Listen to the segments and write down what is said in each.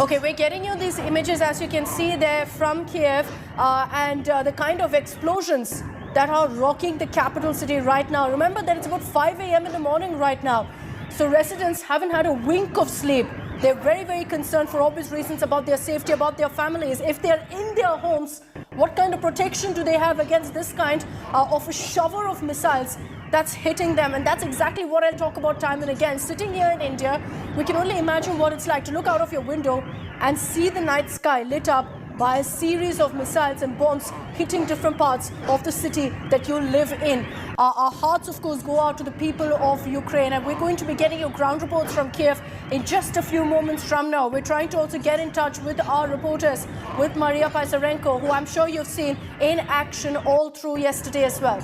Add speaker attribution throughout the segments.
Speaker 1: Okay, we're getting you these images, as you can see there, from Kiev, and the kind of explosions that are rocking the capital city right now. Remember that it's about 5 a.m. in the morning right now. So residents haven't had a wink of sleep. They're very, very concerned for obvious reasons about their safety, about their families. If they're in their homes, what kind of protection do they have against this kind of a shower of missiles that's hitting them? And that's exactly what I'll talk about time and again. Sitting here in India, we can only imagine what it's like to look out of your window and see the night sky lit up by a series of missiles and bombs hitting different parts of the city that you live in. Our hearts, of course, go out to the people of Ukraine, and we're going to be getting you ground reports from Kiev in just a few moments from now. We're trying to also get in touch with our reporters, with Maria Pysarenko, who I'm sure you've seen in action all through yesterday as well.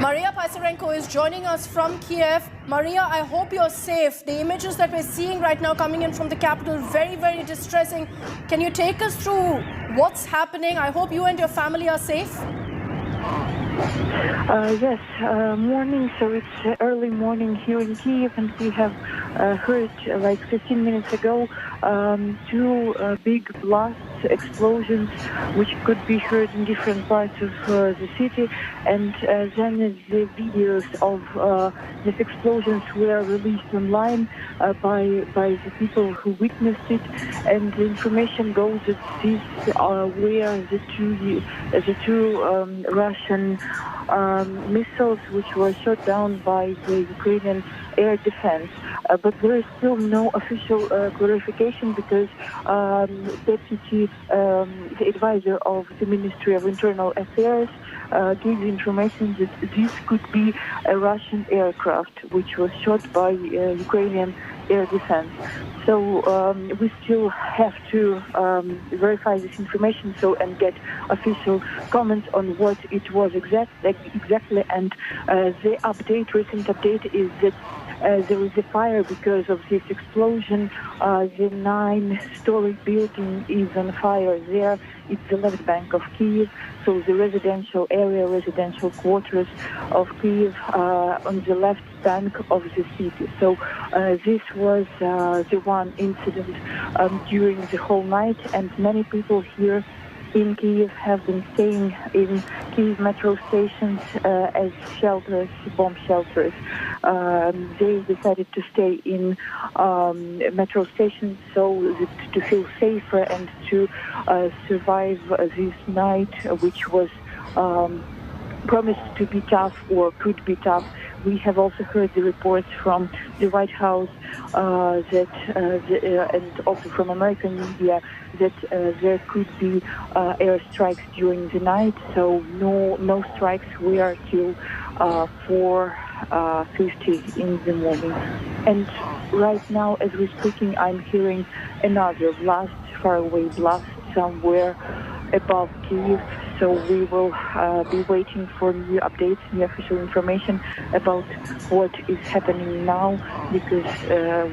Speaker 1: Maria Pysarenko is joining us from Kiev. Maria, I hope you're safe. The images that we're seeing right now coming in from the capital, very, very distressing. Can you take us through what's happening? I hope you and your family are safe.
Speaker 2: Yes, morning. So it's early morning here in Kyiv, and we have heard like 15 minutes ago two big blasts, explosions, which could be heard in different parts of the city. And then the videos of these explosions were released online by the people who witnessed it. And the information goes that these were the two Russian missiles which were shot down by the Ukrainian air defense. But there is still no official clarification, because Deputy the advisor of the Ministry of Internal Affairs gave the information that this could be a Russian aircraft which was shot by Ukrainian air defense. So we still have to verify this information and get official comments on what it was exactly. And the recent update is that there is a fire because of this explosion. The 9-story building is on fire there. It's the left bank of Kyiv, so the residential area, residential quarters of Kyiv on the left bank of the city. So this was the one incident during the whole night, and many people here in Kyiv have been staying in Kyiv metro stations as shelters, bomb shelters. They decided to stay in metro stations to feel safer and to survive this night, which was promised to be tough or could be tough. We have also heard the reports from the White House and also from American media that there could be airstrikes during the night. So no strikes were till 4:50 in the morning. And right now, as we're speaking, I'm hearing another blast, faraway blast somewhere above Kyiv. So we will be waiting for new updates, new official information about what is happening now, because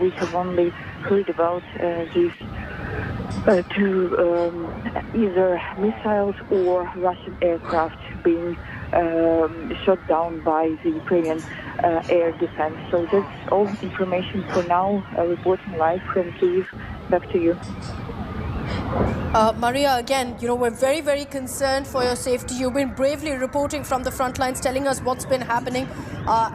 Speaker 2: we have only heard about these two either missiles or Russian aircraft being shot down by the Ukrainian air defense. So that's all information for now. Reporting live from Kyiv. Back to you.
Speaker 1: Maria, again, we're very, very concerned for your safety. You've been bravely reporting from the front lines, telling us what's been happening.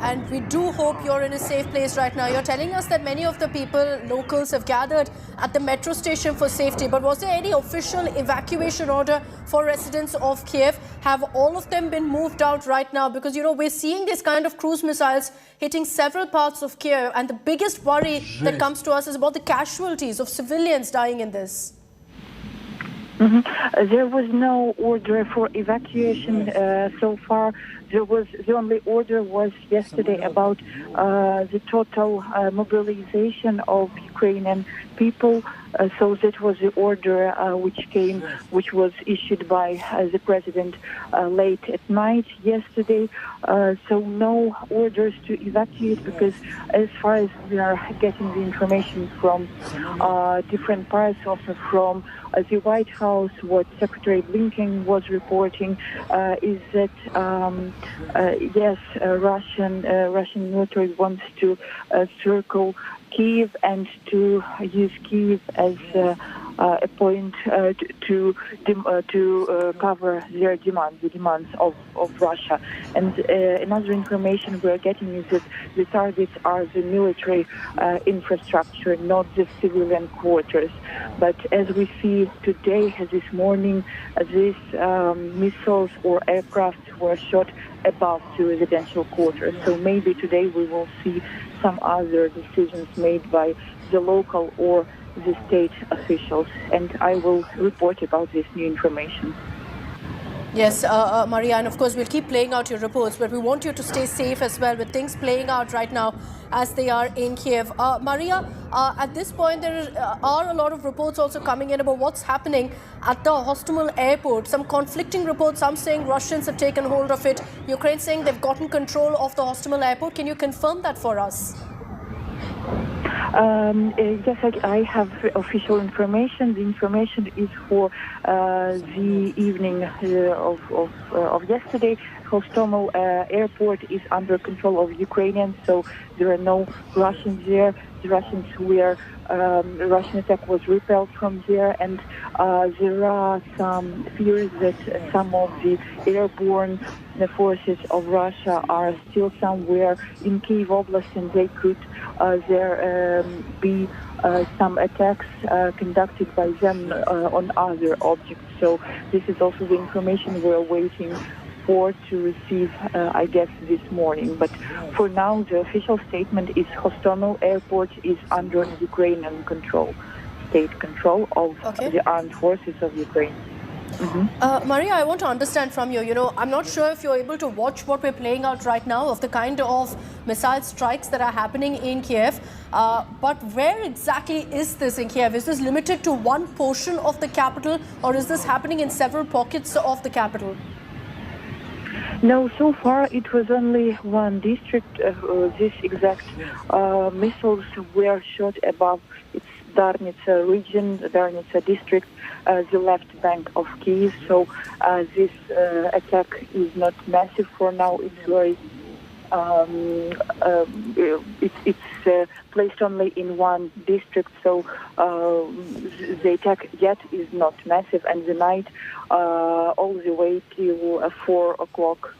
Speaker 1: And we do hope you're in a safe place right now. You're telling us that many of the people, locals, have gathered at the metro station for safety. But was there any official evacuation order for residents of Kiev? Have all of them been moved out right now? Because, we're seeing this kind of cruise missiles hitting several parts of Kiev. And the biggest worry that comes to us is about the casualties of civilians dying in this.
Speaker 2: Mm-hmm. There was no order for evacuation so far. The only order was yesterday about the total mobilization of Ukrainian people. So that was the order which was issued by the president late at night yesterday. So no orders to evacuate, because as far as we are getting the information from different parts, also from the White House, what Secretary Blinken was reporting is that Yes, Russian military wants to circle Kyiv and to use Kyiv as a point to cover their demands, the demands of Russia. And another information we're getting is that the targets are the military infrastructure, not the civilian quarters. But as we see today, this morning, these missiles or aircraft were shot above the residential quarters. So maybe today we will see some other decisions made by the local or the state officials, and I will report about this new information.
Speaker 1: Yes, Maria, and of course we'll keep playing out your reports, but we want you to stay safe as well with things playing out right now as they are in Kiev. Maria, at this point there are a lot of reports also coming in about what's happening at the Hostomel airport. Some conflicting reports, some saying Russians have taken hold of it, Ukraine saying they've gotten control of the Hostomel airport. Can you confirm that for us?
Speaker 2: Yes, I have official information. The information is for the evening of yesterday. Hostomel airport is under control of Ukrainians, so there are no Russians there. The Russians the Russian attack was repelled from there, and there are some fears that some of the airborne forces of Russia are still somewhere in Kyiv Oblast, and they could be some attacks conducted by them on other objects. So this is also the information we're waiting for to receive, I guess, this morning. But for now, the official statement is Hostomel airport is under Ukrainian control, state control of the armed forces of Ukraine.
Speaker 1: Maria, I want to understand from you, I'm not sure if you're able to watch what we're playing out right now of the kind of missile strikes that are happening in Kiev. But where exactly is this in Kiev? Is this limited to one portion of the capital, or is this happening in several pockets of the capital?
Speaker 2: No, so far it was only one district. This exact missiles were shot above its Darnitsa region, Darnitsa district, the left bank of Kyiv. So this attack is not massive for now. It's very it's placed only in one district, so the attack yet is not massive. And the night, all the way till 4 o'clock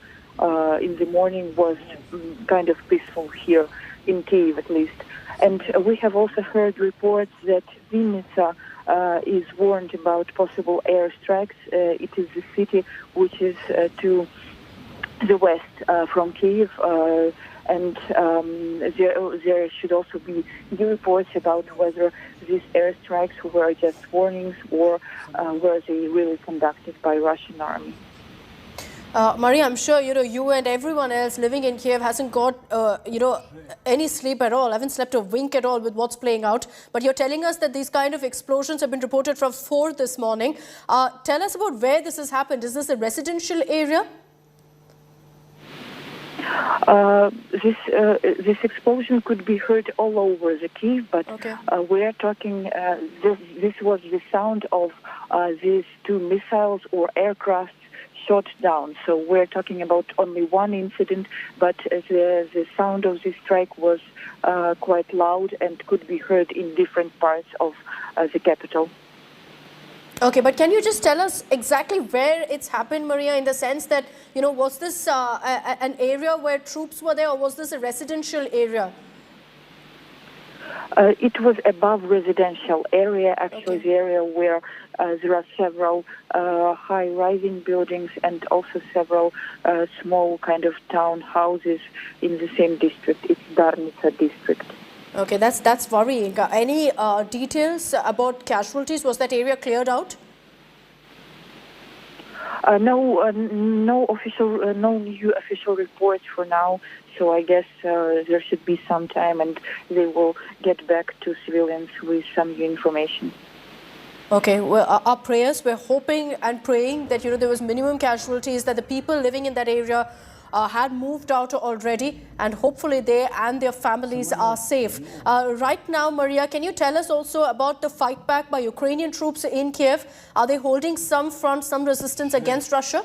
Speaker 2: in the morning, was kind of peaceful here in Kyiv, at least. And we have also heard reports that Vinnytsia is warned about possible airstrikes. It is the city which is to the west from Kyiv, and there should also be new reports about whether these airstrikes were just warnings or were they really conducted by Russian army.
Speaker 1: Maria, I'm sure you and everyone else living in Kiev hasn't got any sleep at all. Haven't slept a wink at all with what's playing out. But you're telling us that these kind of explosions have been reported from 4 this morning. Tell us about where this has happened. Is this a residential area?
Speaker 2: This explosion could be heard all over the Kyiv, but we're talking. This was the sound of these 2 missiles or aircraft shot down. So we're talking about only one incident, but the sound of this strike was quite loud and could be heard in different parts of the capital.
Speaker 1: Okay, but can you just tell us exactly where it's happened, Maria, in the sense that, was this an area where troops were there, or was this a residential area?
Speaker 2: It was above residential area, actually the area where there are several high-rising buildings and also several small kind of townhouses in the same district. It's Darnitsa district.
Speaker 1: Okay, that's worrying. Any details about casualties? Was that area cleared out?
Speaker 2: No new official reports for now. So I guess there should be some time, and they will get back to civilians with some new information.
Speaker 1: Okay, well, our prayers, we're hoping and praying that there was minimum casualties, that the people living in that area had moved out already, and hopefully they and their families are safe. Right now, Maria, can you tell us also about the fight back by Ukrainian troops in Kiev? Are they holding some front, some resistance against Russia?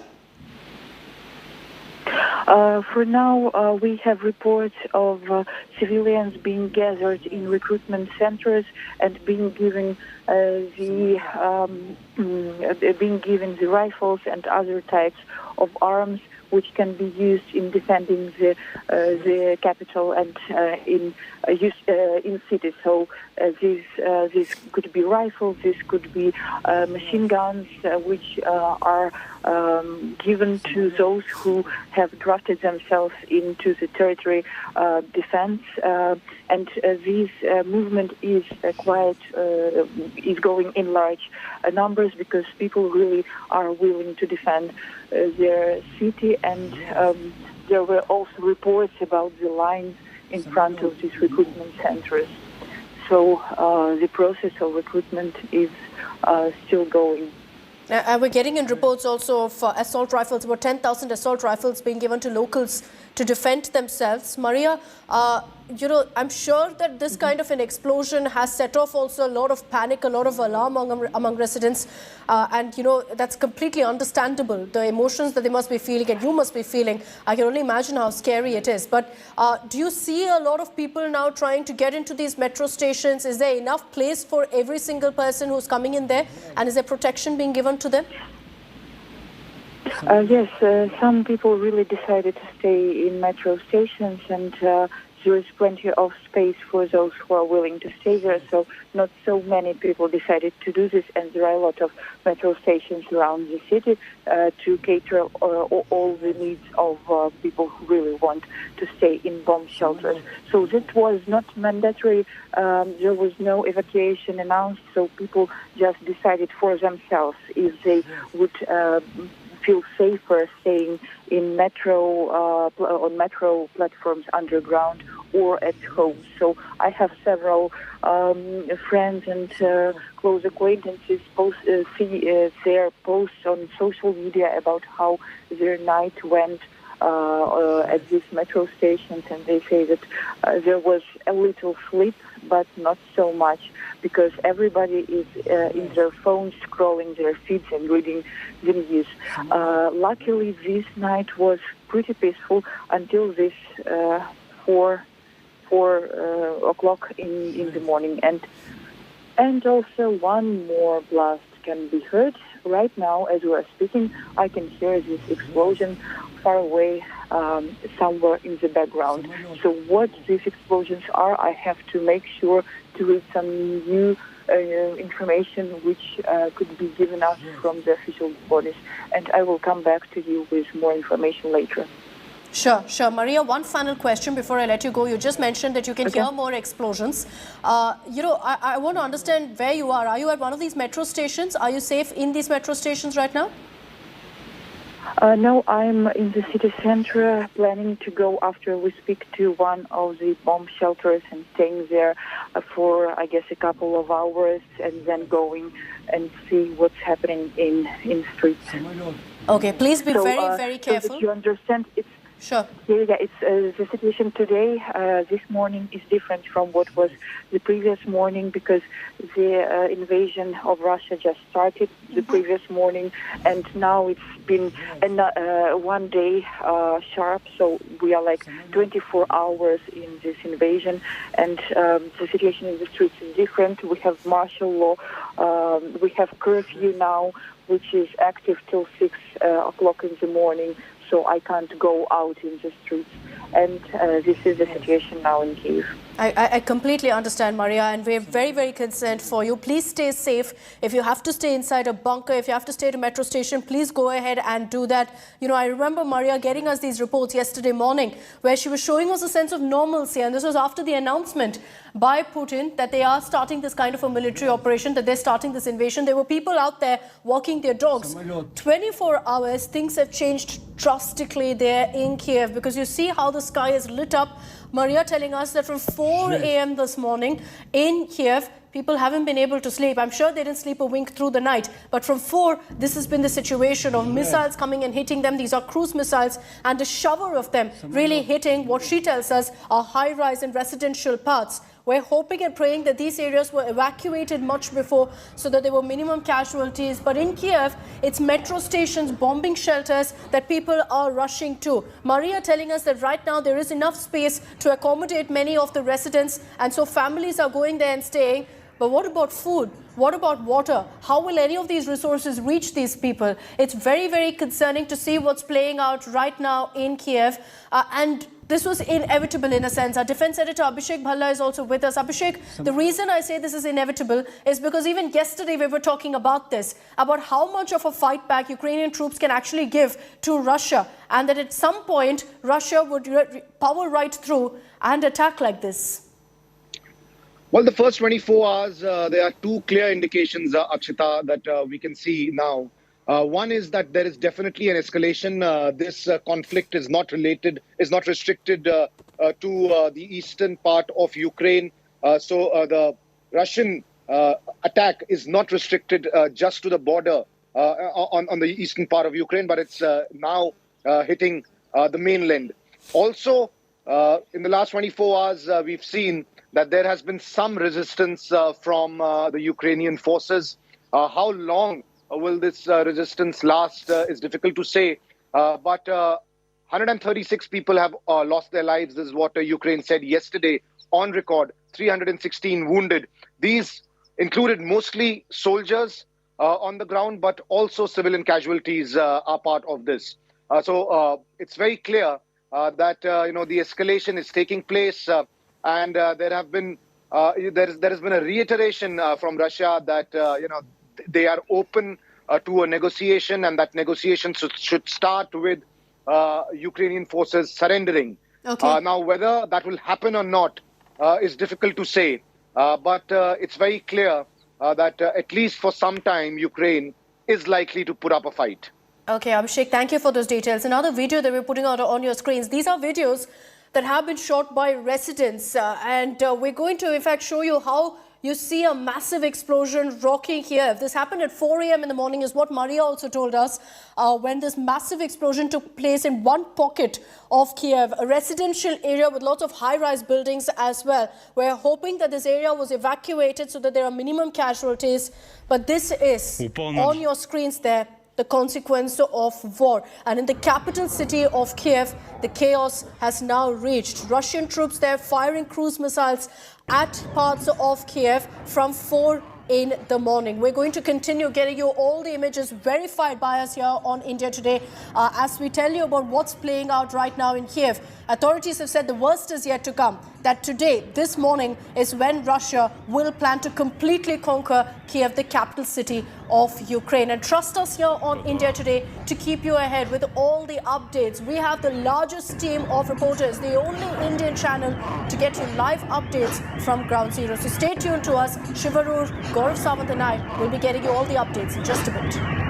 Speaker 2: For now, we have reports of civilians being gathered in recruitment centers and being given the rifles and other types of arms which can be used in defending the capital and in cities. So this could be rifles, this could be machine guns, which are given to those who have drafted themselves into the territory defense. And this movement is is going in large numbers because people really are willing to defend their city, and there were also reports about the lines in front of these recruitment centers. So the process of recruitment is still going.
Speaker 1: We're getting in reports also of assault rifles, about 10,000 assault rifles being given to locals to defend themselves. Maria, I'm sure that this kind of an explosion has set off also a lot of panic, a lot of alarm among residents. And, that's completely understandable. The emotions that they must be feeling and you must be feeling, I can only imagine how scary it is. But do you see a lot of people now trying to get into these metro stations? Is there enough place for every single person who's coming in there? And is there protection being given to them?
Speaker 2: Yes, some people really decided to stay in metro stations, and there is plenty of space for those who are willing to stay there. So not so many people decided to do this, and there are a lot of metro stations around the city to cater all the needs of people who really want to stay in bomb shelters. So that was not mandatory. There was no evacuation announced, so people just decided for themselves if they would feel safer staying in on metro platforms underground or at home. So I have several friends and close acquaintances see their posts on social media about how their night went at these metro stations, and they say that there was a little sleep, but not so much, because everybody is in their phones scrolling their feeds and reading the news. Luckily, this night was pretty peaceful until this 4 o'clock in the morning, and also one more blast can be heard right now as we are speaking. I can hear this explosion far away, somewhere in the background. So what these explosions are, I have to make sure to read some new information which could be given us from the official bodies, and I will come back to you with more information later.
Speaker 1: Sure. Maria, one final question before I let you go. You just mentioned that you can hear more explosions. I want to understand where you are. Are you at one of these metro stations? Are you safe in these metro stations right now?
Speaker 2: No, I'm in the city center, planning to go after we speak to one of the bomb shelters and staying there for, I guess, a couple of hours, and then going and see what's happening in streets.
Speaker 1: Okay, please be very careful.
Speaker 2: So that you understand, it's
Speaker 1: sure.
Speaker 2: Yeah, it's the situation today, this morning, is different from what was the previous morning, because the invasion of Russia just started the previous morning, and now it's been one day sharp, so we are like 24 hours in this invasion, and the situation in the streets is different. We have martial law, we have curfew now, which is active till 6 o'clock in the morning, so I can't go out in the streets. And this is the situation now in Kyiv.
Speaker 1: I completely understand, Maria, and we're very concerned for you. Please stay safe. If you have to stay inside a bunker, if you have to stay at a metro station, please go ahead and do that. I remember Maria getting us these reports yesterday morning where she was showing us a sense of normalcy, and this was after the announcement by Putin that they are starting this kind of a military operation, that they're starting this invasion. There were people out there walking their dogs. 24 hours, things have changed drastically there in Kiev, because you see how the sky is lit up. Maria telling us that from 4 a.m. this morning in Kiev, people haven't been able to sleep. I'm sure they didn't sleep a wink through the night. But from 4, this has been the situation of missiles coming and hitting them. These are cruise missiles, and a shower of them really hitting what she tells us are high-rise and residential parts We're hoping and praying that these areas were evacuated much before so that there were minimum casualties. But in Kiev, it's metro stations, bombing shelters that people are rushing to. Maria telling us that right now there is enough space to accommodate many of the residents, and so families are going there and staying. But what about food? What about water? How will any of these resources reach these people? It's very, very concerning to see what's playing out right now in Kiev. And this was inevitable in a sense. Our defense editor Abhishek Bhalla is also with us. Abhishek, the reason I say this is inevitable is because even yesterday we were talking about this, about how much of a fight back Ukrainian troops can actually give to Russia, and that at some point Russia would power right through and attack like this.
Speaker 3: Well, the first 24 hours, there are two clear indications, Akshita, that we can see now. One is that there is definitely an escalation. This conflict is not restricted to the eastern part of Ukraine. So the Russian attack is not restricted just to the border on the eastern part of Ukraine, but it's now hitting the mainland. Also, in the last 24 hours, we've seen that there has been some resistance from the Ukrainian forces. How long will this resistance last is difficult to say. But 136 people have lost their lives. This is what Ukraine said yesterday on record. 316 wounded. These included mostly soldiers on the ground, but also civilian casualties are part of this. So it's very clear that the escalation is taking place. And there has been a reiteration from Russia that they are open to a negotiation, and that negotiation should start with Ukrainian forces surrendering.
Speaker 1: Okay.
Speaker 3: Now, whether that will happen or not is difficult to say, but it's very clear that at least for some time Ukraine is likely to put up a fight.
Speaker 1: Okay, Abhishek, thank you for those details. Another video that we're putting out on your screens. These are videos that have been shot by residents, and we're going to in fact show you how you see a massive explosion rocking Kiev. This happened at 4 a.m. in the morning is what Maria also told us, when this massive explosion took place in one pocket of Kiev, a residential area with lots of high-rise buildings as well. We're hoping that this area was evacuated so that there are minimum casualties, but this is on your screens there, the consequence of war. And in the capital city of Kiev, the chaos has now reached. Russian troops there firing cruise missiles at parts of Kiev from 4 in the morning. We're going to continue getting you all the images verified by us here on India Today as we tell you about what's playing out right now in Kiev. Authorities have said the worst is yet to come, that today, this morning, is when Russia will plan to completely conquer Kiev, the capital city of Ukraine. And trust us here on India Today to keep you ahead with all the updates. We have the largest team of reporters, the only Indian channel to get you live updates from Ground Zero. So stay tuned to us. Shivarur, Gaurav Sawant and I will be getting you all the updates in just a bit.